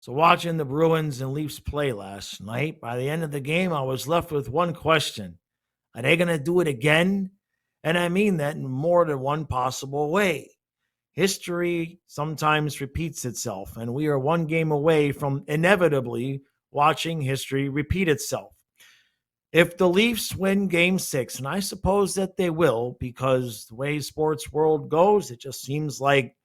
So, watching the Bruins and Leafs play last night, by the end of the game, I was left with one question. Are they going to do it again? And I mean that in more than one possible way. History sometimes repeats itself, and we are one game away from inevitably watching history repeat itself. If the Leafs win game six, and I suppose that they will, because the way sports world goes, it just seems like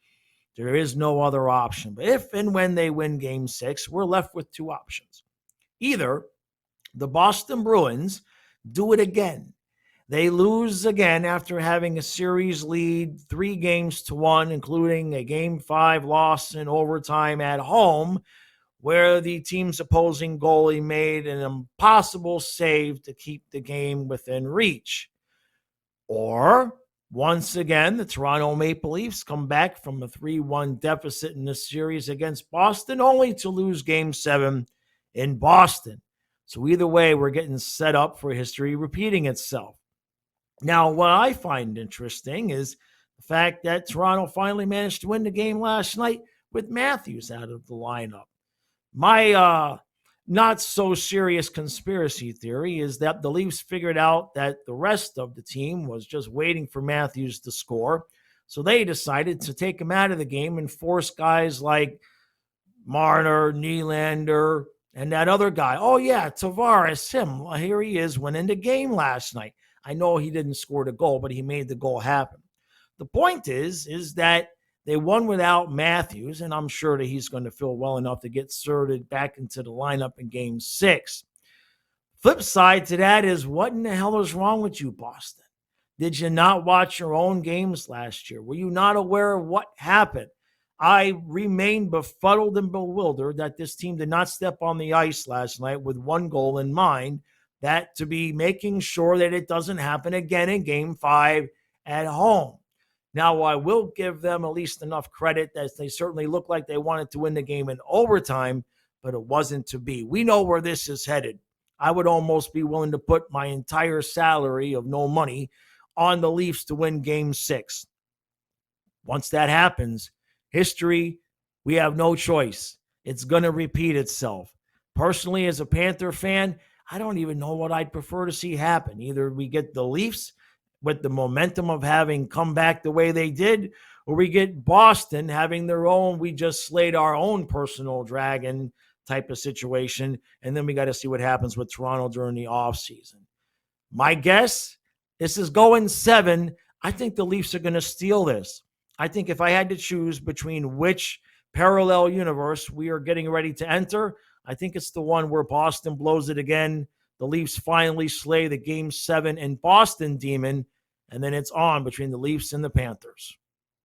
there is no other option. But if and when they win game six, we're left with two options. Either the Boston Bruins do it again. They lose again after having a series lead 3-1, including a game five loss in overtime at home, where the team's opposing goalie made an impossible save to keep the game within reach. Or, once again, the Toronto Maple Leafs come back from a 3-1 deficit in the series against Boston, only to lose game seven in Boston. So either way, we're getting set up for history repeating itself. Now, what I find interesting is the fact that Toronto finally managed to win the game last night with Matthews out of the lineup. My not so serious conspiracy theory is that the Leafs figured out that the rest of the team was just waiting for Matthews to score. So they decided to take him out of the game and force guys like Marner, Nylander, and that other guy. Oh, yeah, Tavares, him. Well, here he is winning the game last night. I know he didn't score the goal, but he made the goal happen. The point is that they won without Matthews, and I'm sure that he's going to feel well enough to get inserted back into the lineup in game six. Flip side to that is, what in the hell is wrong with you, Boston? Did you not watch your own games last year? Were you not aware of what happened? I remain befuddled and bewildered that this team did not step on the ice last night with one goal in mind, that to be making sure that it doesn't happen again in game five at home. Now, I will give them at least enough credit that they certainly looked like they wanted to win the game in overtime, but it wasn't to be. We know where this is headed. I would almost be willing to put my entire salary of no money on the Leafs to win game six. Once that happens, history, we have no choice. It's going to repeat itself. Personally, as a Panther fan, I don't even know what I'd prefer to see happen. Either we get the Leafs with the momentum of having come back the way they did, or we get Boston having their own, we just slayed our own personal dragon type of situation, and then we got to see what happens with Toronto during the offseason. My guess, this is going 7. I think the Leafs are going to steal this. I think if I had to choose between which parallel universe we are getting ready to enter, I think it's the one where Boston blows it again. The Leafs finally slay the game 7 in Boston demon, and then it's on between the Leafs and the Panthers.